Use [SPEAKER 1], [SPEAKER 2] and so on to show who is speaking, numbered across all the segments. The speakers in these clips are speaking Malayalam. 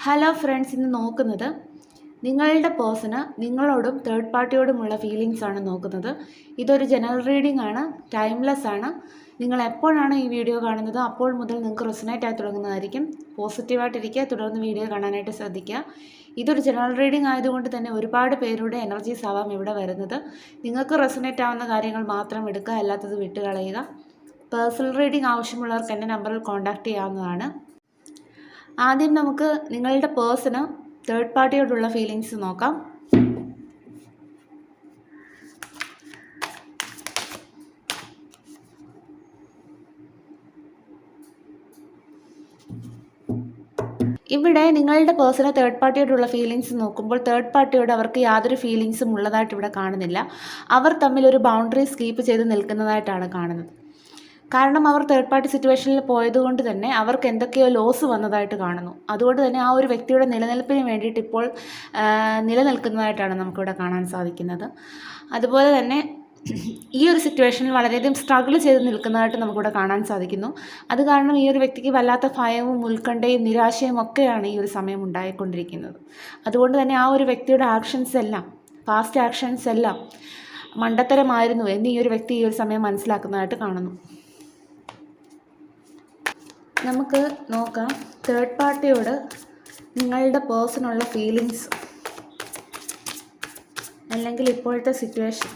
[SPEAKER 1] ഹലോ ഫ്രണ്ട്സ്, ഇന്ന് നോക്കുന്നത് നിങ്ങളുടെ പേഴ്സണ് നിങ്ങളോടും തേർഡ് പാർട്ടിയോടുമുള്ള ഫീലിങ്സ് ആണ് നോക്കുന്നത്. ഇതൊരു ജനറൽ റീഡിംഗ് ആണ്, ടൈംലെസ് ആണ്. നിങ്ങൾ എപ്പോഴാണ് ഈ വീഡിയോ കാണുന്നത് അപ്പോൾ മുതൽ നിങ്ങൾക്ക് റെസൊനേറ്റ് ആയി തുടങ്ങുന്നതായിരിക്കും. പോസിറ്റീവായിട്ടിരിക്കുക, തുടർന്ന് വീഡിയോ കാണാനായിട്ട് ശ്രദ്ധിക്കുക. ഇതൊരു ജനറൽ റീഡിംഗ് ആയതുകൊണ്ട് തന്നെ ഒരുപാട് പേരുടെ എനർജീസ് ആവാം ഇവിടെ വരുന്നത്. നിങ്ങൾക്ക് റെസൊനേറ്റ് ആവുന്ന കാര്യങ്ങൾ മാത്രം എടുക്കുക, അല്ലാത്തത് വിട്ടുകളയുക. പേഴ്സണൽ റീഡിംഗ് ആവശ്യമുള്ളവർക്ക് എൻ്റെ നമ്പറിൽ കോൺടാക്റ്റ് ചെയ്യാവുന്നതാണ്. ആദ്യം നമുക്ക് നിങ്ങളുടെ പേഴ്സണ് തേർഡ് പാർട്ടിയോടുള്ള ഫീലിങ്സ് നോക്കാം. ഇവിടെ നിങ്ങളുടെ പേഴ്സണ് തേർഡ് പാർട്ടിയോടുള്ള ഫീലിങ്സ് നോക്കുമ്പോൾ തേർഡ് പാർട്ടിയോട് അവർക്ക് യാതൊരു ഫീലിങ്സും ഉള്ളതായിട്ട് ഇവിടെ കാണുന്നില്ല. അവർ തമ്മിൽ ഒരു ബൗണ്ടറീസ് കീപ്പ് ചെയ്ത് നിൽക്കുന്നതായിട്ടാണ് കാണുന്നത്. കാരണം അവർ തേർഡ് പാർട്ടി സിറ്റുവേഷനിൽ പോയതുകൊണ്ട് തന്നെ അവർക്ക് എന്തൊക്കെയോ ലോസ് വന്നതായിട്ട് കാണുന്നു. അതുകൊണ്ട് തന്നെ ആ ഒരു വ്യക്തിയുടെ നിലനിൽപ്പിന് വേണ്ടിയിട്ട് ഇപ്പോൾ നിലനിൽക്കുന്നതായിട്ടാണ് നമുക്കിവിടെ കാണാൻ സാധിക്കുന്നത്. അതുപോലെ തന്നെ ഈ ഒരു സിറ്റുവേഷനിൽ വളരെയധികം സ്ട്രഗിൾ ചെയ്ത് നിൽക്കുന്നതായിട്ട് നമുക്കിവിടെ കാണാൻ സാധിക്കുന്നു. അത് കാരണം ഈ ഒരു വ്യക്തിക്ക് വല്ലാത്ത ഭയവും ഉത്കണ്ഠയും നിരാശയും ഒക്കെയാണ് ഈ ഒരു സമയം ഉണ്ടായിക്കൊണ്ടിരിക്കുന്നത്. അതുകൊണ്ട് തന്നെ ആ ഒരു വ്യക്തിയുടെ ആക്ഷൻസ് എല്ലാം, പാസ്റ്റ് ആക്ഷൻസ് എല്ലാം മണ്ടത്തരമായിരുന്നു എന്ന് ഈ ഒരു വ്യക്തി ഈ ഒരു സമയം മനസ്സിലാക്കുന്നതായിട്ട് കാണുന്നു. നമുക്ക് നോക്കാം തേർഡ് പാർട്ടിയോട് നിങ്ങളുടെ പേഴ്സണുള്ള ഫീലിങ്സ്, അല്ലെങ്കിൽ ഇപ്പോഴത്തെ സിറ്റുവേഷൻ.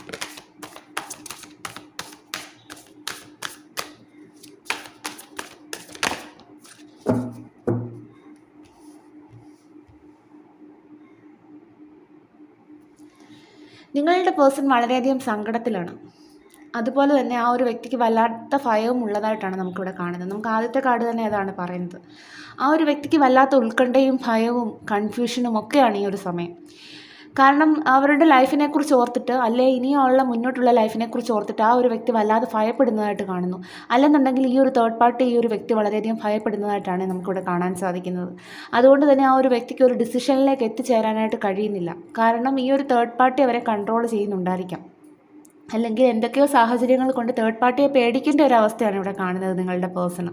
[SPEAKER 1] നിങ്ങളുടെ പേഴ്സൺ വളരെയധികം സങ്കടത്തിലാണ്. അതുപോലെ തന്നെ ആ ഒരു വ്യക്തിക്ക് വല്ലാത്ത ഭയവും ഉള്ളതായിട്ടാണ് നമുക്കിവിടെ കാണുന്നത്. നമുക്ക് ആദ്യത്തെ കാർഡ് തന്നെ അതാണ് പറയുന്നത്. ആ ഒരു വ്യക്തിക്ക് വല്ലാത്ത ഉത്കണ്ഠയും ഭയവും കൺഫ്യൂഷനും ഒക്കെയാണ് ഈ ഒരു സമയം. കാരണം അവരുടെ ലൈഫിനെക്കുറിച്ച് ഓർത്തിട്ട്, അല്ലെ ഇനിയുള്ള മുന്നോട്ടുള്ള ലൈഫിനെക്കുറിച്ച് ഓർത്തിട്ട് ആ ഒരു വ്യക്തി വല്ലാതെ ഭയപ്പെടുന്നതായിട്ട് കാണുന്നു. അല്ലെന്നുണ്ടെങ്കിൽ ഈ ഒരു തേർഡ് പാർട്ടി ഈ ഒരു വ്യക്തി വളരെയധികം ഭയപ്പെടുന്നതായിട്ടാണ് നമുക്കിവിടെ കാണാൻ സാധിക്കുന്നത്. അതുകൊണ്ട് തന്നെ ആ ഒരു വ്യക്തിക്ക് ഒരു ഡിസിഷനിലേക്ക് എത്തിച്ചേരാനായിട്ട് കഴിയുന്നില്ല. കാരണം ഈ ഒരു തേർഡ് പാർട്ടി അവരെ കൺട്രോൾ ചെയ്യുന്നുണ്ടായിരിക്കാം. അല്ലെങ്കിൽ എന്തൊക്കെയോ സാഹചര്യങ്ങൾ കൊണ്ട് തേർഡ് പാർട്ടിയെ പേടിക്കേണ്ട ഒരു അവസ്ഥയാണ് ഇവിടെ കാണുന്നത് നിങ്ങളുടെ പേഴ്സണ്.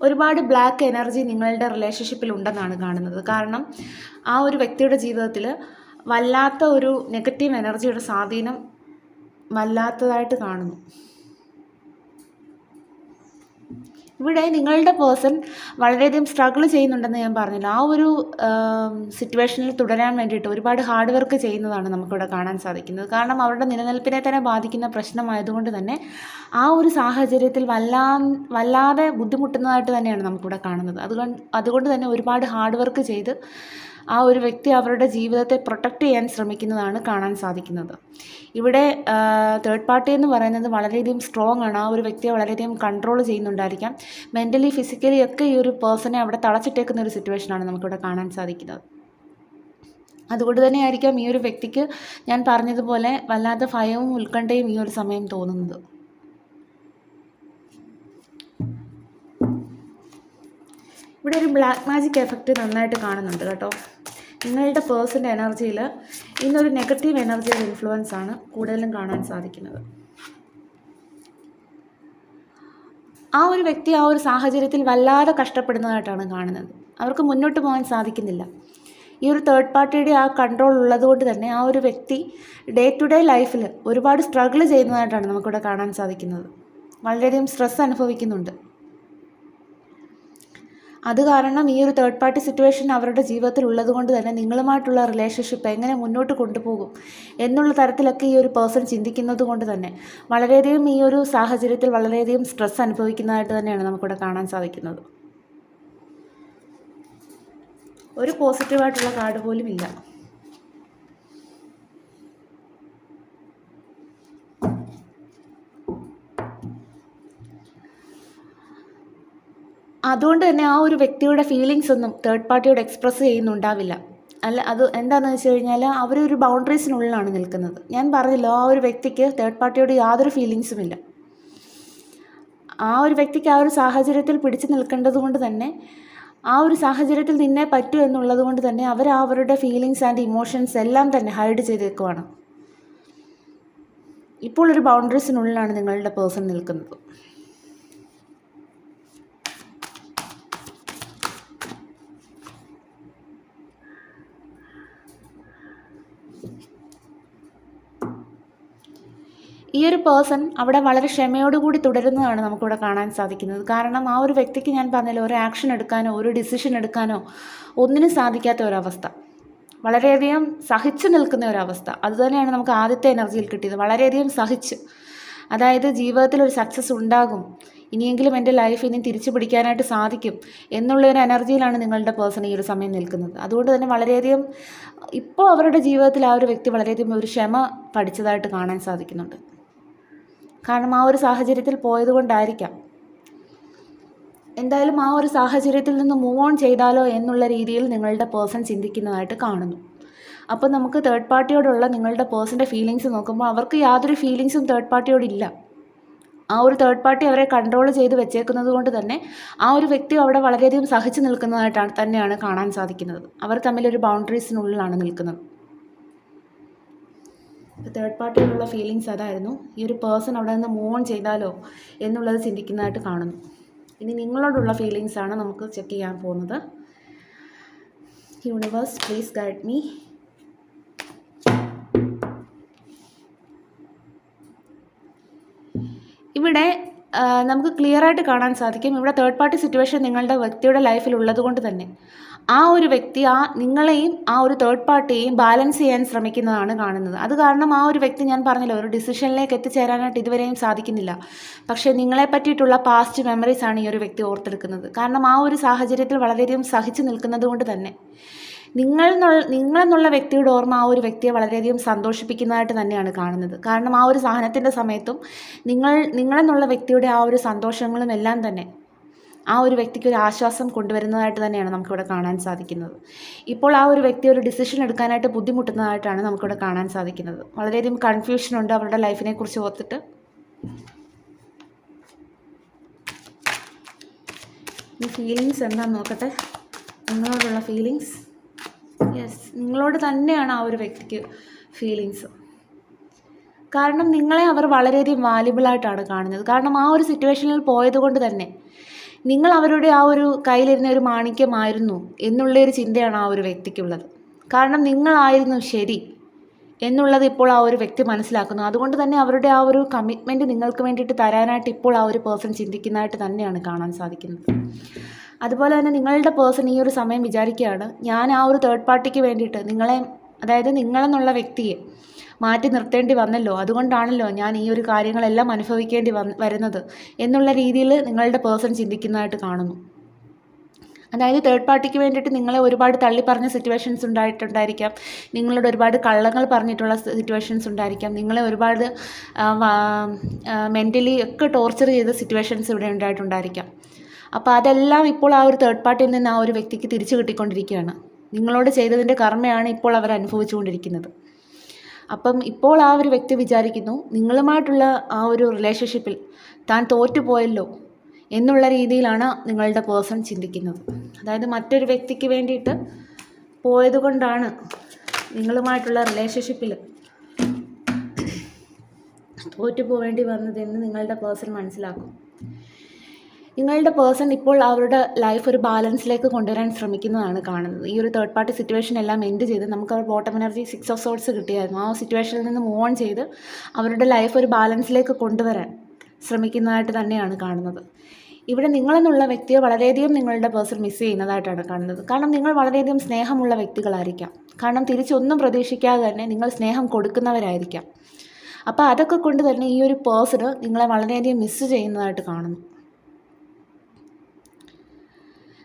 [SPEAKER 1] ഒരുപാട് ബ്ലാക്ക് എനർജി നിങ്ങളുടെ റിലേഷൻഷിപ്പിൽ ഉണ്ടെന്നാണ് കാണുന്നത്. കാരണം ആ ഒരു വ്യക്തിയുടെ ജീവിതത്തിൽ വല്ലാത്ത ഒരു നെഗറ്റീവ് എനർജിയുടെ സ്വാധീനം വല്ലാത്തതായിട്ട് കാണുന്നു. ഇവിടെ നിങ്ങളുടെ പേഴ്സൺ വളരെയധികം സ്ട്രഗിൾ ചെയ്യുന്നുണ്ടെന്ന് ഞാൻ പറഞ്ഞില്ല. ആ ഒരു സിറ്റുവേഷനിൽ തുടരാൻ വേണ്ടിയിട്ട് ഒരുപാട് ഹാർഡ് വർക്ക് ചെയ്യുന്നതാണ് നമുക്കിവിടെ കാണാൻ സാധിക്കുന്നത്. കാരണം അവരുടെ നിലനിൽപ്പിനെ തന്നെ ബാധിക്കുന്ന പ്രശ്നമായതുകൊണ്ട് തന്നെ ആ ഒരു സാഹചര്യത്തിൽ വല്ലാതെ ബുദ്ധിമുട്ടുന്നതായിട്ട് തന്നെയാണ് നമുക്കിവിടെ കാണുന്നത്. അതുകൊണ്ട് തന്നെ ഒരുപാട് ഹാർഡ് വർക്ക് ചെയ്ത് ആ ഒരു വ്യക്തി അവരുടെ ജീവിതത്തെ പ്രൊട്ടക്റ്റ് ചെയ്യാൻ ശ്രമിക്കുന്നതാണ് കാണാൻ സാധിക്കുന്നത്. ഇവിടെ തേർഡ് പാർട്ടി എന്ന് പറയുന്നത് വളരെയധികം സ്ട്രോങ് ആണ്. ആ ഒരു വ്യക്തിയെ വളരെയധികം കൺട്രോൾ ചെയ്യുന്നുണ്ടായിരിക്കാം. മെൻ്റലി ഫിസിക്കലി ഒക്കെ ഈ ഒരു പേഴ്സണെ അവിടെ തളച്ചിട്ടേക്കുന്ന ഒരു സിറ്റുവേഷനാണ് നമുക്കിവിടെ കാണാൻ സാധിക്കുന്നത്. അതുകൊണ്ട് തന്നെ ആയിരിക്കാം ഈ ഒരു വ്യക്തിക്ക് ഞാൻ പറഞ്ഞതുപോലെ വല്ലാത്ത ഭയവും ഉത്കണ്ഠയും ഈ ഒരു സമയം തോന്നുന്നത്. ഇവിടെ ഒരു ബ്ലാക്ക് മാജിക് എഫക്റ്റ് നന്നായിട്ട് കാണുന്നുണ്ട് കേട്ടോ. നിങ്ങളുടെ പേഴ്സൻ്റെ എനർജിയിൽ ഇന്നൊരു നെഗറ്റീവ് എനർജിയുടെ ഇൻഫ്ലുവൻസ് ആണ് കൂടുതലും കാണാൻ സാധിക്കുന്നത്. ആ ഒരു വ്യക്തി ആ ഒരു സാഹചര്യത്തിൽ വല്ലാതെ കഷ്ടപ്പെടുന്നതായിട്ടാണ് കാണുന്നത്. അവർക്ക് മുന്നോട്ട് പോകാൻ സാധിക്കുന്നില്ല. ഈ ഒരു തേർഡ് പാർട്ടിയുടെ ആ കൺട്രോൾ ഉള്ളതുകൊണ്ട് തന്നെ ആ ഒരു വ്യക്തി ഡേ ടു ഡേ ലൈഫിൽ ഒരുപാട് സ്ട്രഗിൾ ചെയ്യുന്നതായിട്ടാണ് നമുക്കിവിടെ കാണാൻ സാധിക്കുന്നത്. വളരെയധികം സ്ട്രെസ് അനുഭവിക്കുന്നുണ്ട്. അത് കാരണം ഈ ഒരു തേർഡ് പാർട്ടി സിറ്റുവേഷൻ അവരുടെ ജീവിതത്തിൽ ഉള്ളതുകൊണ്ട് തന്നെ നിങ്ങളുമായിട്ടുള്ള റിലേഷൻഷിപ്പ് എങ്ങനെ മുന്നോട്ട് കൊണ്ടുപോകും എന്നുള്ള തരത്തിലൊക്കെ ഈ ഒരു പേഴ്സൺ ചിന്തിക്കുന്നത് കൊണ്ട് തന്നെ വളരെയധികം ഈ ഒരു സാഹചര്യത്തിൽ വളരെയധികം സ്ട്രെസ് അനുഭവിക്കുന്നതായിട്ട് തന്നെയാണ് നമുക്കിവിടെ കാണാൻ സാധിക്കുന്നത്. ഒരു പോസിറ്റീവായിട്ടുള്ള കാർഡ് പോലും ഇല്ല. അതുകൊണ്ട് തന്നെ ആ ഒരു വ്യക്തിയുടെ ഫീലിങ്സ് ഒന്നും തേർഡ് പാർട്ടിയോട് എക്സ്പ്രസ് ചെയ്യുന്നുണ്ടാവില്ല. അത് എന്താണെന്ന് വെച്ച് കഴിഞ്ഞാൽ അവരൊരു ബൗണ്ടറീസിനുള്ളിലാണ് നിൽക്കുന്നത്. ഞാൻ പറഞ്ഞല്ലോ, ആ ഒരു വ്യക്തിക്ക് തേർഡ് പാർട്ടിയോട് യാതൊരു ഫീലിങ്സും ഇല്ല. ആ ഒരു വ്യക്തിക്ക് ആ ഒരു സാഹചര്യത്തിൽ പിടിച്ചു നിൽക്കേണ്ടത് കൊണ്ട് തന്നെ ആ ഒരു സാഹചര്യത്തിൽ നിന്നേ പറ്റൂ എന്നുള്ളത് കൊണ്ട് തന്നെ അവരുടെ ഫീലിങ്സ് ആൻഡ് ഇമോഷൻസ് എല്ലാം തന്നെ ഹൈഡ് ചെയ്തേക്കുവാണ്. ഇപ്പോൾ ഒരു ബൗണ്ടറീസിനുള്ളിലാണ് നിങ്ങളുടെ പേഴ്സൺ നിൽക്കുന്നത്. ഈ ഒരു പേഴ്സൺ അവിടെ വളരെ ക്ഷമയോടുകൂടി തുടരുന്നതാണ് നമുക്കിവിടെ കാണാൻ സാധിക്കുന്നത്. കാരണം ആ ഒരു വ്യക്തിക്ക് ഞാൻ പറഞ്ഞല്ലോ, ഒരു ആക്ഷൻ എടുക്കാനോ ഒരു ഡിസിഷൻ എടുക്കാനോ ഒന്നിനും സാധിക്കാത്ത ഒരവസ്ഥ, വളരെയധികം സഹിച്ചു നിൽക്കുന്ന ഒരവസ്ഥ. അതുതന്നെയാണ് നമുക്ക് ആദ്യത്തെ എനർജിയിൽ കിട്ടിയത്. വളരെയധികം സഹിച്ച്, അതായത് ജീവിതത്തിൽ ഒരു സക്സസ് ഉണ്ടാകും, ഇനിയെങ്കിലും എൻ്റെ ലൈഫ് ഇനി തിരിച്ചു പിടിക്കാനായിട്ട് സാധിക്കും എന്നുള്ളൊരു എനർജിയിലാണ് നിങ്ങളുടെ പേഴ്സൺ ഈ ഒരു സമയം നിൽക്കുന്നത്. അതുകൊണ്ട് തന്നെ വളരെയധികം ഇപ്പോൾ അവരുടെ ജീവിതത്തിൽ ആ ഒരു വ്യക്തി വളരെയധികം ഒരു ക്ഷമ പഠിച്ചതായിട്ട് കാണാൻ സാധിക്കുന്നുണ്ട്. കാരണം ആ ഒരു സാഹചര്യത്തിൽ പോയതുകൊണ്ടായിരിക്കാം. എന്തായാലും ആ ഒരു സാഹചര്യത്തിൽ നിന്ന് മൂവ് ഓൺ ചെയ്താലോ എന്നുള്ള രീതിയിൽ നിങ്ങളുടെ പേഴ്സൺ ചിന്തിക്കുന്നതായിട്ട് കാണുന്നു. അപ്പോൾ നമുക്ക് തേർഡ് പാർട്ടിയോടുള്ള നിങ്ങളുടെ പേഴ്സൻ്റെ ഫീലിങ്സ് നോക്കുമ്പോൾ അവർക്ക് യാതൊരു ഫീലിങ്സും തേർഡ് പാർട്ടിയോടില്ല. ആ ഒരു തേർഡ് പാർട്ടി അവരെ കൺട്രോൾ ചെയ്ത് വെച്ചേക്കുന്നത് കൊണ്ട് തന്നെ ആ ഒരു വ്യക്തി അവിടെ വളരെയധികം സഹിച്ചു നിൽക്കുന്നതായിട്ടാണ് തന്നെയാണ് കാണാൻ സാധിക്കുന്നത്. അവർ തമ്മിലൊരു ബൗണ്ടറീസിനുള്ളിലാണ് നിൽക്കുന്നത്. തേർഡ് പാർട്ടിയിലുള്ള ഫീലിങ്സ് അതായിരുന്നു. ഈ ഒരു പേഴ്സൺ അവിടെ നിന്ന് മൂവ് ഓൺ ചെയ്താലോ എന്നുള്ളത് ചിന്തിക്കുന്നതായിട്ട് കാണുന്നു. ഇനി നിങ്ങളോടുള്ള ഫീലിങ്സ് ആണ് നമുക്ക് ചെക്ക് ചെയ്യാൻ പോകുന്നത്. Universe please guide me. ഇവിടെ നമുക്ക് ക്ലിയർ ആയിട്ട് കാണാൻ സാധിക്കും. ഇവിടെ തേർഡ് പാർട്ടി സിറ്റുവേഷൻ നിങ്ങളുടെ വ്യക്തിയുടെ ലൈഫിൽ ഉള്ളത് കൊണ്ട് തന്നെ ആ ഒരു വ്യക്തി നിങ്ങളെയും ആ ഒരു തേർഡ് പാർട്ടിയെയും ബാലൻസ് ചെയ്യാൻ ശ്രമിക്കുന്നതാണ് കാണുന്നത്. അത് കാരണം ആ ഒരു വ്യക്തി, ഞാൻ പറഞ്ഞല്ലോ, ഒരു ഡിസിഷനിലേക്ക് എത്തിച്ചേരാനായിട്ട് ഇതുവരെയും സാധിക്കുന്നില്ല. പക്ഷേ നിങ്ങളെ പറ്റിയിട്ടുള്ള പാസ്റ്റ് മെമ്മറീസ് ആണ് ഈ ഒരു വ്യക്തി ഓർത്തെടുക്കുന്നത്. കാരണം ആ ഒരു സാഹചര്യത്തിൽ വളരെയധികം സഹിച്ചു നിൽക്കുന്നത് കൊണ്ട് തന്നെ നിങ്ങളെന്നുള്ള വ്യക്തിയുടെ ഓർമ്മ ആ ഒരു വ്യക്തിയെ വളരെയധികം സന്തോഷിപ്പിക്കുന്നതായിട്ട് തന്നെയാണ് കാണുന്നത്. കാരണം ആ ഒരു സഹനത്തിൻ്റെ സമയത്തും നിങ്ങളെന്നുള്ള വ്യക്തിയുടെ ആ ഒരു സന്തോഷങ്ങളും എല്ലാം തന്നെ ആ ഒരു വ്യക്തിക്ക് ഒരു ആശ്വാസം കൊണ്ടുവരുന്നതായിട്ട് തന്നെയാണ് നമുക്കിവിടെ കാണാൻ സാധിക്കുന്നത്. ഇപ്പോൾ ആ ഒരു വ്യക്തി ഒരു ഡിസിഷൻ എടുക്കാനായിട്ട് ബുദ്ധിമുട്ടുന്നതായിട്ടാണ് നമുക്കിവിടെ കാണാൻ സാധിക്കുന്നത്. വളരെയധികം കൺഫ്യൂഷനുണ്ട് അവരുടെ ലൈഫിനെ കുറിച്ച് ഓർത്തിട്ട്. ഈ ഫീലിങ്സ് എന്താണെന്ന് നോക്കട്ടെ. നിങ്ങളോടുള്ള ഫീലിങ്സ്, യെസ്, നിങ്ങളോട് തന്നെയാണ് ആ ഒരു വ്യക്തിക്ക് ഫീലിങ്സ്. കാരണം നിങ്ങളെ അവർ വളരെയധികം വാല്യുബിളായിട്ടാണ് കാണുന്നത്. കാരണം ആ ഒരു സിറ്റുവേഷനിൽ പോയതുകൊണ്ട് തന്നെ നിങ്ങൾ അവരുടെ ആ ഒരു കയ്യിലിരുന്ന ഒരു മാണിക്യമായിരുന്നു എന്നുള്ളൊരു ചിന്തയാണ് ആ ഒരു വ്യക്തിക്കുള്ളത്. കാരണം നിങ്ങളായിരുന്നു ശരി എന്നുള്ളത് ഇപ്പോൾ ആ ഒരു വ്യക്തി മനസ്സിലാക്കുന്നു. അതുകൊണ്ട് തന്നെ അവരുടെ ആ ഒരു കമ്മിറ്റ്മെൻറ്റ് നിങ്ങൾക്ക് വേണ്ടിയിട്ട് തരാനായിട്ട് ഇപ്പോൾ ആ ഒരു പേഴ്സൺ ചിന്തിക്കുന്നതായിട്ട് തന്നെയാണ് കാണാൻ സാധിക്കുന്നത്. അതുപോലെ തന്നെ നിങ്ങളുടെ പേഴ്സൺ ഈ ഒരു സമയം വിചാരിക്കുകയാണ്, ഞാൻ ആ ഒരു തേർഡ് പാർട്ടിക്ക് വേണ്ടിയിട്ട് അതായത് നിങ്ങളെന്നുള്ള വ്യക്തിയെ മാറ്റി നിർത്തേണ്ടി വന്നല്ലോ, അതുകൊണ്ടാണല്ലോ ഞാൻ ഈ ഒരു കാര്യങ്ങളെല്ലാം അനുഭവിക്കേണ്ടി വരുന്നത് എന്നുള്ള രീതിയിൽ നിങ്ങളുടെ പേഴ്സൺ ചിന്തിക്കുന്നതായിട്ട് കാണുന്നു. അതായത് തേർഡ് പാർട്ടിക്ക് വേണ്ടിയിട്ട് നിങ്ങളെ ഒരുപാട് തള്ളിപ്പറഞ്ഞ സിറ്റുവേഷൻസ് ഉണ്ടായിട്ടുണ്ടായിരിക്കാം. നിങ്ങളോട് ഒരുപാട് കള്ളങ്ങൾ പറഞ്ഞിട്ടുള്ള സിറ്റുവേഷൻസ് ഉണ്ടായിരിക്കാം. നിങ്ങളെ ഒരുപാട് മെൻ്റലി ഒക്കെ ടോർച്ചർ ചെയ്ത സിറ്റുവേഷൻസ് ഇവിടെ ഉണ്ടായിട്ടുണ്ടായിരിക്കാം. അപ്പോൾ അതെല്ലാം ഇപ്പോൾ ആ ഒരു തേർഡ് പാർട്ടിയിൽ നിന്ന് ആ ഒരു വ്യക്തിക്ക് തിരിച്ചു കിട്ടിക്കൊണ്ടിരിക്കുകയാണ്. നിങ്ങളോട് ചെയ്തതിൻ്റെ കർമ്മയാണ് ഇപ്പോൾ അവർ അനുഭവിച്ചുകൊണ്ടിരിക്കുന്നത്. അപ്പം ഇപ്പോൾ ആ ഒരു വ്യക്തി വിചാരിക്കുന്നു, നിങ്ങളുമായിട്ടുള്ള ആ ഒരു റിലേഷൻഷിപ്പിൽ താൻ തോറ്റുപോയല്ലോ എന്നുള്ള രീതിയിലാണ് നിങ്ങളുടെ പേഴ്സൺ ചിന്തിക്കുന്നത്. അതായത് മറ്റൊരു വ്യക്തിക്ക് വേണ്ടിയിട്ട് പോയതുകൊണ്ടാണ് നിങ്ങളുമായിട്ടുള്ള റിലേഷൻഷിപ്പിൽ തോറ്റുപോവേണ്ടി വന്നതെന്ന് നിങ്ങളുടെ പേഴ്സൺ മനസ്സിലാക്കും. നിങ്ങളുടെ പേഴ്സൺ ഇപ്പോൾ അവരുടെ ലൈഫ് ഒരു ബാലൻസിലേക്ക് കൊണ്ടുവരാൻ ശ്രമിക്കുന്നതാണ് കാണുന്നത്. ഈ ഒരു തേർഡ് പാർട്ടി സിറ്റുവേഷൻ എല്ലാം എൻഡ് ചെയ്ത് നമുക്ക് അവർ ബോട്ടം എനർജി 6 ഓഫ് സോർട്സ് കിട്ടിയായിരുന്നു. ആ സിറ്റുവേഷനിൽ നിന്ന് മൂവ് ഓൺ ചെയ്ത് അവരുടെ ലൈഫ് ഒരു ബാലൻസിലേക്ക് കൊണ്ടുവരാൻ ശ്രമിക്കുന്നതായിട്ട് തന്നെയാണ് കാണുന്നത്. ഇവിടെ നിങ്ങളെന്നുള്ള വ്യക്തിയെ വളരെയധികം നിങ്ങളുടെ പേഴ്സൺ മിസ് ചെയ്യുന്നതായിട്ടാണ് കാണുന്നത്. കാരണം നിങ്ങൾ വളരെയധികം സ്നേഹമുള്ള വ്യക്തികളായിരിക്കാം. കാരണം തിരിച്ചൊന്നും പ്രതീക്ഷിക്കാതെ തന്നെ നിങ്ങൾ സ്നേഹം കൊടുക്കുന്നവരായിരിക്കാം. അപ്പോൾ അതൊക്കെ കൊണ്ട് തന്നെ ഈ ഒരു പേഴ്സൺ നിങ്ങളെ വളരെയധികം മിസ് ചെയ്യുന്നതായിട്ട് കാണുന്നു.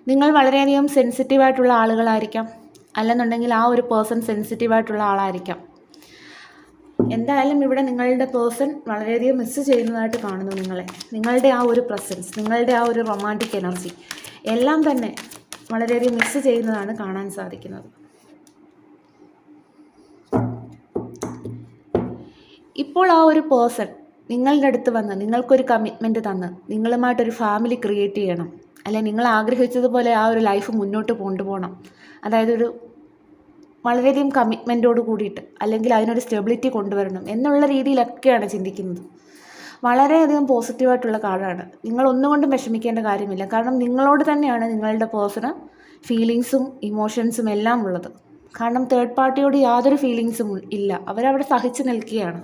[SPEAKER 1] നിങ്ങൾ വളരെയധികം സെൻസിറ്റീവായിട്ടുള്ള ആളുകളായിരിക്കാം, അല്ലെന്നുണ്ടെങ്കിൽ ആ ഒരു പേഴ്സൺ സെൻസിറ്റീവായിട്ടുള്ള ആളായിരിക്കാം. എന്തായാലും ഇവിടെ നിങ്ങളുടെ പേഴ്സൺ വളരെയധികം മിസ് ചെയ്യുന്നതായിട്ട് കാണുന്നു നിങ്ങളുടെ ആ ഒരു പ്രസൻസ്, നിങ്ങളുടെ ആ ഒരു റൊമാൻറ്റിക് എനർജി എല്ലാം തന്നെ വളരെയധികം മിസ് ചെയ്യുന്നതാണ് കാണാൻ സാധിക്കുന്നത്. ഇപ്പോൾ ആ ഒരു പേഴ്സൺ നിങ്ങളുടെ അടുത്ത് വന്ന് നിങ്ങൾക്കൊരു കമ്മിറ്റ്മെൻറ്റ് തന്ന് നിങ്ങളുമായിട്ടൊരു ഫാമിലി ക്രിയേറ്റ് ചെയ്യണം, അല്ലെ നിങ്ങൾ ആഗ്രഹിച്ചതുപോലെ ആ ഒരു ലൈഫ് മുന്നോട്ട് കൊണ്ടുപോകണം, അതായത് ഒരു വളരെയധികം കമ്മിറ്റ്മെൻറ്റോട് കൂടിയിട്ട്, അല്ലെങ്കിൽ അതിനൊരു സ്റ്റെബിലിറ്റി കൊണ്ടുവരണം എന്നുള്ള രീതിയിലൊക്കെയാണ് ചിന്തിക്കുന്നത്. വളരെയധികം പോസിറ്റീവായിട്ടുള്ള കാർഡാണ്. നിങ്ങൾ ഒന്നുകൊണ്ടും വിഷമിക്കേണ്ട കാര്യമില്ല. കാരണം നിങ്ങളോട് തന്നെയാണ് നിങ്ങളുടെ പേഴ്സണ് ഫീലിങ്സും ഇമോഷൻസും എല്ലാം ഉള്ളത്. കാരണം തേർഡ് പാർട്ടിയോട് യാതൊരു ഫീലിങ്സും ഇല്ല, അവരവിടെ സഹിച്ചു നിൽക്കുകയാണ്.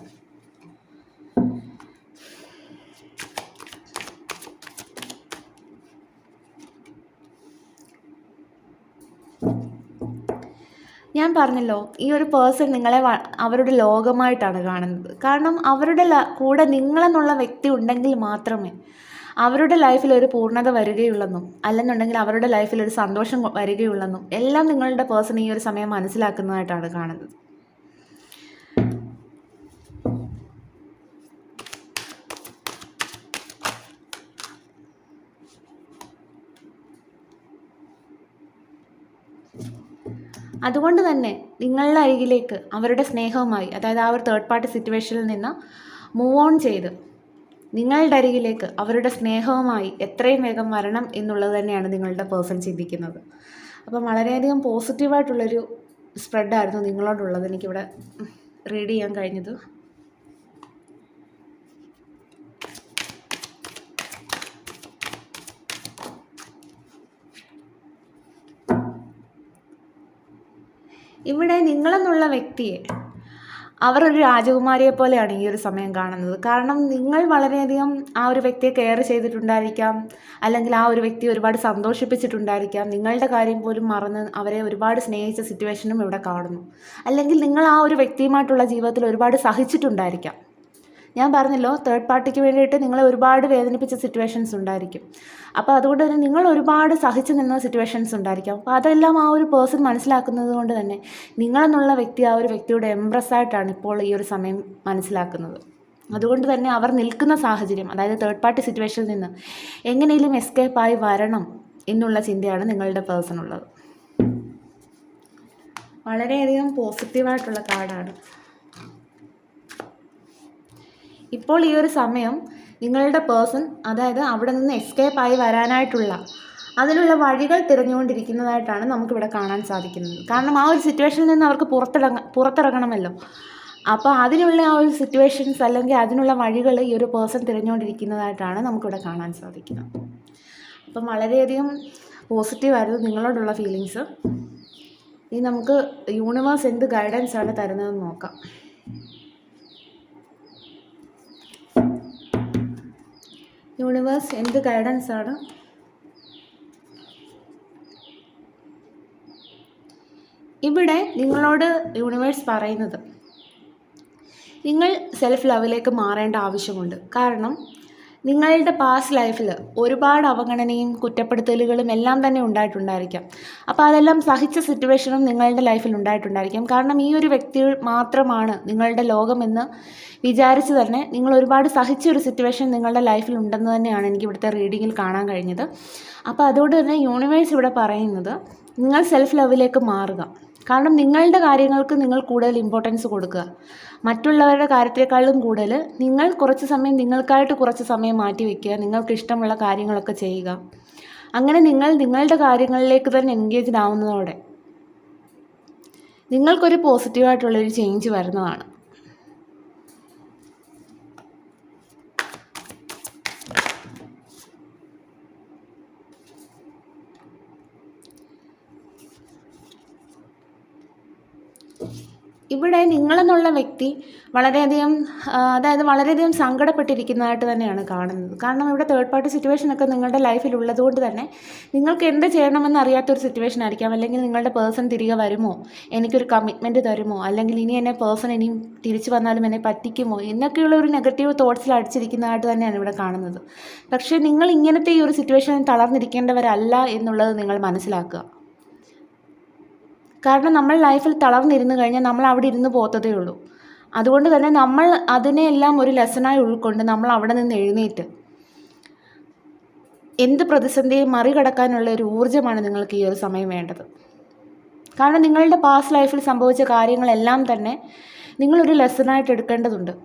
[SPEAKER 1] ഞാൻ പറഞ്ഞല്ലോ, ഈ ഒരു പേഴ്സൺ നിങ്ങളെ അവരുടെ ലോകമായിട്ടാണ് കാണുന്നത്. കാരണം അവരുടെ കൂടെ നിങ്ങളെന്നുള്ള വ്യക്തി ഉണ്ടെങ്കിൽ മാത്രമേ അവരുടെ ലൈഫിൽ ഒരു പൂർണ്ണത വരികയുള്ളെന്നും അല്ലെന്നുണ്ടെങ്കിൽ അവരുടെ ലൈഫിൽ ഒരു സന്തോഷം വരികയുള്ളെന്നും എല്ലാം നിങ്ങളുടെ പേഴ്സൺ ഈ ഒരു സമയം മനസ്സിലാക്കുന്നതായിട്ടാണ് കാണുന്നത്. അതുകൊണ്ട് തന്നെ നിങ്ങളുടെ അരികിലേക്ക് അവരുടെ സ്നേഹവുമായി, അതായത് ആ ഒരു തേർഡ് പാർട്ടി സിറ്റുവേഷനിൽ നിന്ന് മൂവ് ഓൺ ചെയ്ത് നിങ്ങളുടെ അരികിലേക്ക് അവരുടെ സ്നേഹവുമായി എത്രയും വേഗം വരണം എന്നുള്ളത് തന്നെയാണ് നിങ്ങളുടെ പേഴ്സൺ ചിന്തിക്കുന്നത്. അപ്പം വളരെയധികം പോസിറ്റീവായിട്ടുള്ളൊരു സ്പ്രെഡായിരുന്നു നിങ്ങളോടുള്ളത് എനിക്കിവിടെ റീഡ് ചെയ്യാൻ കഴിഞ്ഞത്. ഇവിടെ നിങ്ങളെന്നുള്ള വ്യക്തിയെ അവർ ഒരു രാജകുമാരിയെ പോലെയാണ് ഈ ഒരു സമയം കാണുന്നത്. കാരണം നിങ്ങൾ വളരെയധികം ആ ഒരു വ്യക്തിയെ കെയർ ചെയ്തിട്ടുണ്ടായിരിക്കാം, അല്ലെങ്കിൽ ആ ഒരു വ്യക്തിയെ ഒരുപാട് സന്തോഷിപ്പിച്ചിട്ടുണ്ടായിരിക്കാം. നിങ്ങളുടെ കാര്യം പോലും മറന്ന് അവരെ ഒരുപാട് സ്നേഹിച്ച സിറ്റുവേഷനും ഇവിടെ കാണുന്നു. അല്ലെങ്കിൽ നിങ്ങൾ ആ ഒരു വ്യക്തിയുമായിട്ടുള്ള ജീവിതത്തിൽ ഒരുപാട് സഹിച്ചിട്ടുണ്ടായിരിക്കാം. ഞാൻ പറഞ്ഞല്ലോ, തേർഡ് പാർട്ടിക്ക് വേണ്ടിയിട്ട് നിങ്ങളെ ഒരുപാട് വേദനിപ്പിച്ച സിറ്റുവേഷൻസ് ഉണ്ടായിരിക്കും. അപ്പോൾ അതുകൊണ്ട് തന്നെ നിങ്ങൾ ഒരുപാട് സഹിച്ചു നിന്ന സിറ്റുവേഷൻസ് ഉണ്ടായിരിക്കാം. അപ്പോൾ അതെല്ലാം ആ ഒരു പേഴ്സൺ മനസ്സിലാക്കുന്നത് കൊണ്ട് തന്നെ നിങ്ങളെന്നുള്ള വ്യക്തി ആ ഒരു വ്യക്തിയുടെ എംപ്രസ്സായിട്ടാണ് ഇപ്പോൾ ഈ ഒരു സമയം മനസ്സിലാക്കുന്നത്. അതുകൊണ്ട് തന്നെ അവർ നിൽക്കുന്ന സാഹചര്യം, അതായത് തേർഡ് പാർട്ടി സിറ്റുവേഷനിൽ നിന്ന് എങ്ങനെയും എസ്കേപ്പായി വരണം എന്നുള്ള ചിന്തയാണ് നിങ്ങളുടെ പേഴ്സൺ ഉള്ളത്. വളരെയധികം പോസിറ്റീവായിട്ടുള്ള കാർഡാണ്. ഇപ്പോൾ ഈ ഒരു സമയം നിങ്ങളുടെ പേഴ്സൺ, അതായത് അവിടെ നിന്ന് എസ്കേപ്പായി വരാനായിട്ടുള്ള അതിനുള്ള വഴികൾ തിരഞ്ഞുകൊണ്ടിരിക്കുന്നതായിട്ടാണ് നമുക്കിവിടെ കാണാൻ സാധിക്കുന്നത്. കാരണം ആ ഒരു സിറ്റുവേഷനിൽ നിന്ന് അവർക്ക് പുറത്തിറങ്ങണമല്ലോ. അപ്പോൾ അതിനുള്ള ആ ഒരു സിറ്റുവേഷൻസ് അല്ലെങ്കിൽ അതിനുള്ള വഴികൾ ഈ ഒരു പേഴ്സൺ തിരഞ്ഞുകൊണ്ടിരിക്കുന്നതായിട്ടാണ് നമുക്കിവിടെ കാണാൻ സാധിക്കുന്നത്. അപ്പം വളരെയധികം പോസിറ്റീവായിരുന്നു നിങ്ങളോടുള്ള ഫീലിങ്സ്. ഇനി നമുക്ക് യൂണിവേഴ്സ് എന്ത് ഗൈഡൻസ് ആണ് തരുന്നതെന്ന് നോക്കാം. യൂണിവേഴ്സ് എന്ത് ഗൈഡൻസ് ആണ് ഇവിടെ നിങ്ങളോട് യൂണിവേഴ്സ് പറയുന്നത്? നിങ്ങൾ സെൽഫ് ലവിലേക്ക് മാറേണ്ട ആവശ്യമുണ്ട്. കാരണം നിങ്ങളുടെ പാസ്റ്റ് ലൈഫിൽ ഒരുപാട് അവഗണനയും കുറ്റപ്പെടുത്തലുകളും എല്ലാം തന്നെ ഉണ്ടായിട്ടുണ്ടായിരിക്കാം. അപ്പോൾ അതെല്ലാം സഹിച്ച സിറ്റുവേഷനും നിങ്ങളുടെ ലൈഫിൽ ഉണ്ടായിട്ടുണ്ടായിരിക്കാം. കാരണം ഈ ഒരു വ്യക്തി മാത്രമാണ് നിങ്ങളുടെ ലോകമെന്ന് വിചാരിച്ച് തന്നെ നിങ്ങൾ ഒരുപാട് സഹിച്ചൊരു സിറ്റുവേഷൻ നിങ്ങളുടെ ലൈഫിൽ ഉണ്ടെന്ന് തന്നെയാണ് എനിക്ക് ഇവിടുത്തെ റീഡിങ്ങിൽ കാണാൻ കഴിഞ്ഞത്. അപ്പോൾ അതുകൊണ്ട് തന്നെ യൂണിവേഴ്സ് ഇവിടെ പറയുന്നത് നിങ്ങൾ സെൽഫ് ലവിലേക്ക് മാറുക. കാരണം നിങ്ങളുടെ കാര്യങ്ങൾക്ക് നിങ്ങൾ കൂടുതൽ ഇമ്പോർട്ടൻസ് കൊടുക്കുക. മറ്റുള്ളവരുടെ കാര്യത്തെക്കാളും കൂടുതൽ നിങ്ങൾ കുറച്ച് സമയം നിങ്ങൾക്കായിട്ട് കുറച്ച് സമയം മാറ്റി വയ്ക്കുക. നിങ്ങൾക്ക് ഇഷ്ടമുള്ള കാര്യങ്ങളൊക്കെ ചെയ്യുക. അങ്ങനെ നിങ്ങൾ നിങ്ങളുടെ കാര്യങ്ങളിലേക്ക് തന്നെ എൻഗേജ്ഡ് ആവുന്നതോടെ നിങ്ങൾക്കൊരു പോസിറ്റീവായിട്ടുള്ളൊരു ചേഞ്ച് വരുന്നതാണ്. ഇവിടെ നിങ്ങളെന്നുള്ള വ്യക്തി വളരെയധികം സങ്കടപ്പെട്ടിരിക്കുന്നതായിട്ട് തന്നെയാണ് കാണുന്നത്. കാരണം ഇവിടെ തേർഡ് പാർട്ടി സിറ്റുവേഷനൊക്കെ നിങ്ങളുടെ ലൈഫിൽ ഉള്ളതുകൊണ്ട് തന്നെ നിങ്ങൾക്ക് എന്ത് ചെയ്യണമെന്ന് അറിയാത്തൊരു സിറ്റുവേഷൻ ആയിരിക്കാം. അല്ലെങ്കിൽ നിങ്ങളുടെ പേഴ്സൺ തിരികെ വരുമോ, എനിക്കൊരു കമ്മിറ്റ്മെൻറ്റ് തരുമോ, അല്ലെങ്കിൽ ഇനി എന്നെ പേഴ്സൺ ഇനിയും തിരിച്ചു വന്നാലും എന്നെ പറ്റിക്കുമോ എന്നൊക്കെയുള്ള ഒരു നെഗറ്റീവ് തോട്ട്സിൽ അടിച്ചിരിക്കുന്നതായിട്ട് തന്നെയാണ് ഇവിടെ കാണുന്നത്. പക്ഷേ നിങ്ങൾ ഇങ്ങനത്തെ ഈ ഒരു സിറ്റുവേഷനിൽ തളർന്നിരിക്കേണ്ടവരല്ല എന്നുള്ളത് നിങ്ങൾ മനസ്സിലാക്കുക. കാരണം നമ്മൾ ലൈഫിൽ തളർന്നിരുന്ന് കഴിഞ്ഞാൽ നമ്മൾ അവിടെ ഇരുന്ന് പോത്തതേ ഉള്ളൂ. അതുകൊണ്ട് തന്നെ നമ്മൾ അതിനെയെല്ലാം ഒരു ലെസണായി ഉൾക്കൊണ്ട് നമ്മൾ അവിടെ നിന്ന് എഴുന്നേറ്റ് എന്ത് പ്രതിസന്ധിയും മറികടക്കാനുള്ള ഒരു ഊർജ്ജമാണ് നിങ്ങൾക്ക് ഈ ഒരു സമയം വേണ്ടത്. കാരണം നിങ്ങളുടെ പാസ്റ്റ് ലൈഫിൽ സംഭവിച്ച കാര്യങ്ങളെല്ലാം തന്നെ നിങ്ങളൊരു ലെസണായിട്ട് എടുക്കേണ്ടതുണ്ട്.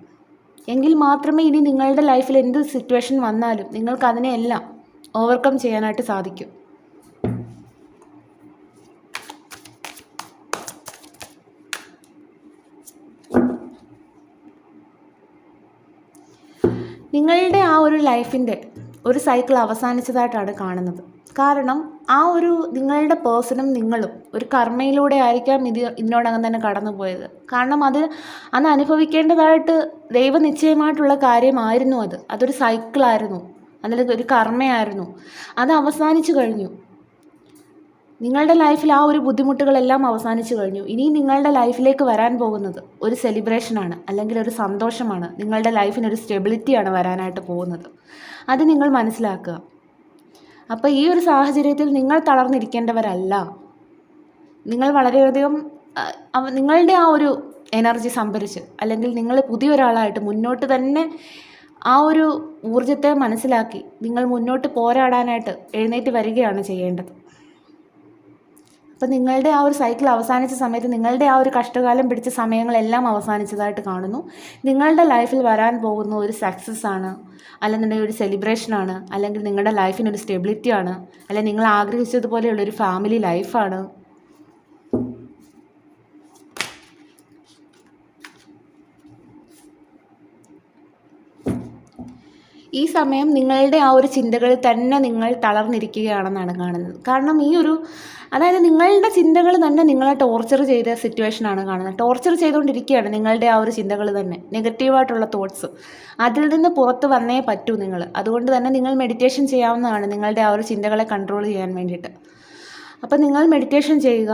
[SPEAKER 1] എങ്കിൽ മാത്രമേ ഇനി നിങ്ങളുടെ ലൈഫിൽ എന്ത് സിറ്റുവേഷൻ വന്നാലും നിങ്ങൾക്ക് അതിനെയെല്ലാം ഓവർകം ചെയ്യാനായിട്ട് സാധിക്കും. നിങ്ങളുടെ ആ ഒരു ലൈഫിൻ്റെ ഒരു സൈക്കിൾ അവസാനിച്ചതായിട്ടാണ് കാണുന്നത്. കാരണം ആ ഒരു നിങ്ങളുടെ പേഴ്സണും നിങ്ങളും ഒരു കർമ്മയിലൂടെ ആയിരിക്കാം ഇതിനോടകം തന്നെ കടന്നു പോയത്. കാരണം അന്ന് അനുഭവിക്കേണ്ടതായിട്ട് ദൈവനിശ്ചയമായിട്ടുള്ള കാര്യമായിരുന്നു. അതൊരു സൈക്കിളായിരുന്നു, അല്ലെങ്കിൽ ഒരു കർമ്മയായിരുന്നു. അത് അവസാനിച്ചു കഴിഞ്ഞു. നിങ്ങളുടെ ലൈഫിൽ ആ ഒരു ബുദ്ധിമുട്ടുകളെല്ലാം അവസാനിച്ചു കഴിഞ്ഞു. ഇനി നിങ്ങളുടെ ലൈഫിലേക്ക് വരാൻ പോകുന്നത് ഒരു സെലിബ്രേഷനാണ്, അല്ലെങ്കിൽ ഒരു സന്തോഷമാണ്. നിങ്ങളുടെ ലൈഫിനൊരു സ്റ്റെബിലിറ്റിയാണ് വരാനായിട്ട് പോകുന്നത്. അത് നിങ്ങൾ മനസ്സിലാക്കുക. അപ്പോൾ ഈ ഒരു സാഹചര്യത്തിൽ നിങ്ങൾ തളർന്നിരിക്കേണ്ടവരല്ല. നിങ്ങൾ വളരെയധികം നിങ്ങളുടെ ആ ഒരു എനർജി സംഭരിച്ച്, അല്ലെങ്കിൽ നിങ്ങൾ പുതിയൊരാളായിട്ട് മുന്നോട്ട് തന്നെ ആ ഒരു ഊർജ്ജത്തെ മനസ്സിലാക്കി നിങ്ങൾ മുന്നോട്ട് പോരാടാനായിട്ട് എഴുന്നേറ്റ് വരികയാണ് ചെയ്യേണ്ടത്. അപ്പം നിങ്ങളുടെ ആ ഒരു സൈക്കിൾ അവസാനിച്ച സമയത്ത്, നിങ്ങളുടെ ആ ഒരു കഷ്ടകാലം പിടിച്ച സമയങ്ങളെല്ലാം അവസാനിച്ചതായിട്ട് കാണുന്നു. നിങ്ങളുടെ ലൈഫിൽ വരാൻ പോകുന്ന ഒരു സക്സസ് ആണ്, അല്ലെന്നുണ്ടെങ്കിൽ ഒരു സെലിബ്രേഷനാണ്, അല്ലെങ്കിൽ നിങ്ങളുടെ ലൈഫിനൊരു സ്റ്റെബിലിറ്റിയാണ്, അല്ലെങ്കിൽ നിങ്ങൾ ആഗ്രഹിച്ചതുപോലെയുള്ളൊരു ഫാമിലി ലൈഫാണ്. ഈ സമയം നിങ്ങളുടെ ആ ഒരു ചിന്തകളിൽ തന്നെ നിങ്ങൾ തളർന്നിരിക്കുകയാണെന്നാണ് കാണുന്നത്. കാരണം അതായത് നിങ്ങളുടെ ചിന്തകൾ തന്നെ നിങ്ങളെ ടോർച്ചർ ചെയ്ത സിറ്റുവേഷനാണ് കാണുന്നത്. ടോർച്ചർ ചെയ്തുകൊണ്ടിരിക്കുകയാണ് നിങ്ങളുടെ ആ ഒരു ചിന്തകൾ തന്നെ, നെഗറ്റീവായിട്ടുള്ള തോട്ട്സ്. അതിൽ നിന്ന് പുറത്ത് വന്നേ പറ്റൂ നിങ്ങൾ. അതുകൊണ്ട് തന്നെ നിങ്ങൾ മെഡിറ്റേഷൻ ചെയ്യാവുന്നതാണ് നിങ്ങളുടെ ആ ഒരു ചിന്തകളെ കൺട്രോൾ ചെയ്യാൻ വേണ്ടിയിട്ട്. അപ്പം നിങ്ങൾ മെഡിറ്റേഷൻ ചെയ്യുക.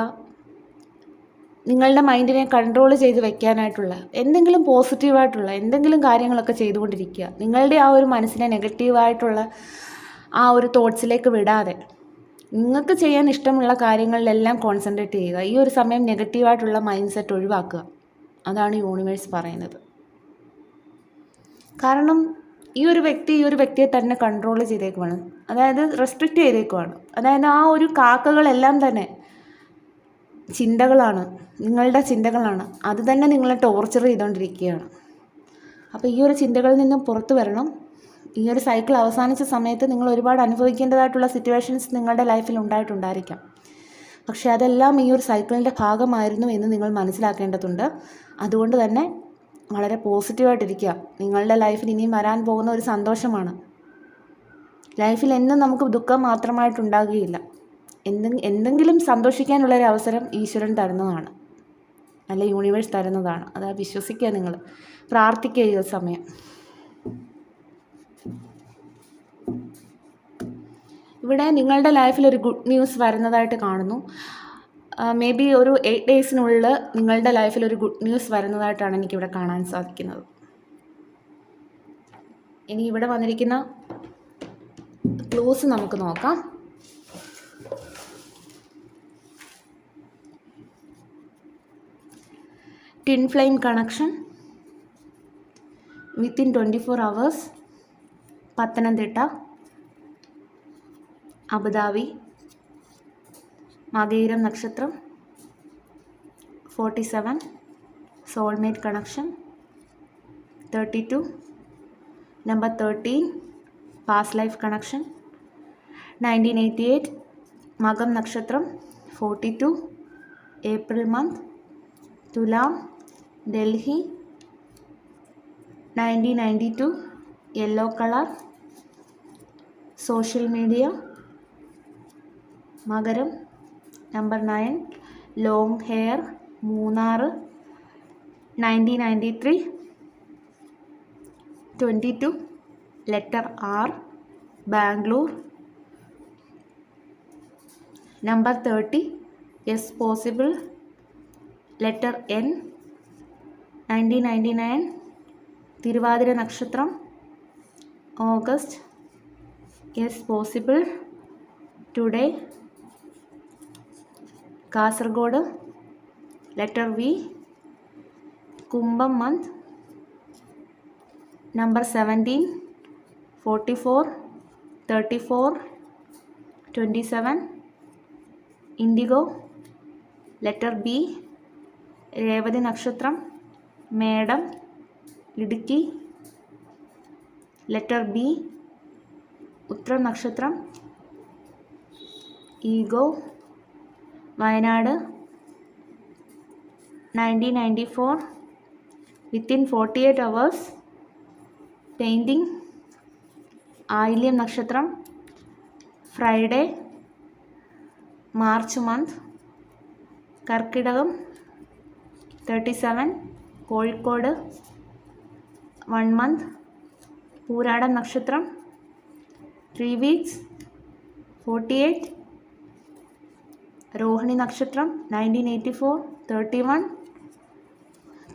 [SPEAKER 1] നിങ്ങളുടെ മൈൻഡിനെ കൺട്രോൾ ചെയ്ത് വെക്കാനായിട്ടുള്ള എന്തെങ്കിലും പോസിറ്റീവായിട്ടുള്ള എന്തെങ്കിലും കാര്യങ്ങളൊക്കെ ചെയ്തുകൊണ്ടിരിക്കുക. നിങ്ങളുടെ ആ ഒരു മനസ്സിനെ നെഗറ്റീവായിട്ടുള്ള ആ ഒരു തോട്ട്സിലേക്ക് വിടാതെ നിങ്ങൾക്ക് ചെയ്യാൻ ഇഷ്ടമുള്ള കാര്യങ്ങളിലെല്ലാം കോൺസെൻട്രേറ്റ് ചെയ്യുക. ഈ ഒരു സമയം നെഗറ്റീവായിട്ടുള്ള മൈൻഡ് സെറ്റ് ഒഴിവാക്കുക. അതാണ് യൂണിവേഴ്സ് പറയുന്നത്. കാരണം ഈ ഒരു വ്യക്തിയെ തന്നെ കൺട്രോൾ ചെയ്തേക്കുവാണ്, അതായത് റെസ്ട്രിക്റ്റ് ചെയ്തേക്കുവാണ്. അതായത് ആ ഒരു കാക്കകളെല്ലാം തന്നെ ചിന്തകളാണ്, നിങ്ങളുടെ ചിന്തകളാണ്. അത് തന്നെ നിങ്ങളെ ടോർച്ചർ ചെയ്തുകൊണ്ടിരിക്കുകയാണ്. അപ്പോൾ ഈ ഒരു ചിന്തകളിൽ നിന്നും പുറത്തു വരണം. ഈ ഒരു സൈക്കിൾ അവസാനിച്ച സമയത്ത് നിങ്ങൾ ഒരുപാട് അനുഭവിക്കേണ്ടതായിട്ടുള്ള സിറ്റുവേഷൻസ് നിങ്ങളുടെ ലൈഫിൽ ഉണ്ടായിട്ടുണ്ടായിരിക്കാം. പക്ഷേ അതെല്ലാം ഈ ഒരു സൈക്കിളിൻ്റെ ഭാഗമായിരുന്നു എന്ന് നിങ്ങൾ മനസ്സിലാക്കേണ്ടതുണ്ട്. അതുകൊണ്ട് തന്നെ വളരെ പോസിറ്റീവായിട്ടിരിക്കുക. നിങ്ങളുടെ ലൈഫിൽ ഇനിയും വരാൻ പോകുന്ന ഒരു സന്തോഷമാണ്. ലൈഫിൽ എന്നും നമുക്ക് ദുഃഖം മാത്രമായിട്ടുണ്ടാകുകയില്ല. എന്തെങ്കിലും സന്തോഷിക്കാനുള്ളൊരു അവസരം ഈശ്വരൻ തരുന്നതാണ്, അല്ല യൂണിവേഴ്സ് തരുന്നതാണ്. അത് വിശ്വസിക്കുക. നിങ്ങൾ പ്രാർത്ഥിക്കുക ഈ സമയം. ഇവിടെ നിങ്ങളുടെ ലൈഫിൽ ഒരു ഗുഡ് ന്യൂസ് വരുന്നതായിട്ട് കാണുന്നു. മേ ബി ഒരു 8 ഡേയ്സിനുള്ളിൽ നിങ്ങളുടെ ലൈഫിൽ ഒരു ഗുഡ് ന്യൂസ് വരുന്നതായിട്ടാണ് എനിക്കിവിടെ കാണാൻ സാധിക്കുന്നത്. ഇനി ഇവിടെ വന്നിരിക്കുന്ന ക്ലൂസ് നമുക്ക് നോക്കാം. Twin flame connection within 24 hours. Pathanamthitta, Abu Dhabi, Makayiram നക്ഷത്രം 47. Soulmate connection 32. Number 13 past life connection 1988. Makam നക്ഷത്രം 42. April month. Thulam, Delhi 1992. Yellow colour. Social media Makaram. Number 9 long hair, Munnar 1993. 22 letter R, Bangalore. Number 30 yes possible, letter N 1999. Thiruvathira നക്ഷത്രം, August. Yes possible today. Kasaragod, letter V, Kumbham month. Number 17 44 34 27. Indigo, letter B, Revathi നക്ഷത്രം, മേടം, ഇടുക്കി. ലെറ്റർ B, ഉത്രം നക്ഷത്രം, ego, Wayanad 1994. Within 48 hours. Painting, Ayilyam നക്ഷത്രം, Friday, March month. Karkidakam 37. Kozhikode 1 month. Pooradam നക്ഷത്രം 3 weeks 48. രോഹിണി നക്ഷത്രം 1984, 31,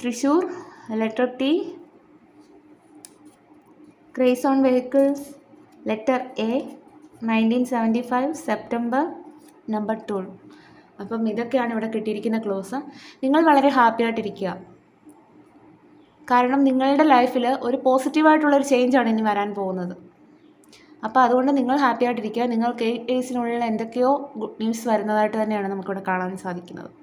[SPEAKER 1] Thrissur, letter T. Craze on vehicles, letter A, 1975, September, number 12. അപ്പം ഇതൊക്കെയാണ് ഇവിടെ കിട്ടിയിരിക്കുന്ന ക്ലോസ്. നിങ്ങൾ വളരെ ഹാപ്പി ആയിട്ടിരിക്കുക. കാരണം നിങ്ങളുടെ ലൈഫിൽ ഒരു പോസിറ്റീവായിട്ടുള്ളൊരു ചേഞ്ചാണ് ഇനി വരാൻ പോകുന്നത്. അപ്പോൾ അതുകൊണ്ട് നിങ്ങൾ ഹാപ്പി ആയിട്ടിരിക്കുക. നിങ്ങൾക്ക് 8 ഡേയ്സിനുള്ളിൽ എന്തൊക്കെയോ ഗുഡ് ന്യൂസ് വരുന്നതായിട്ട് തന്നെയാണ് നമുക്കിവിടെ കാണാൻ സാധിക്കുന്നത്.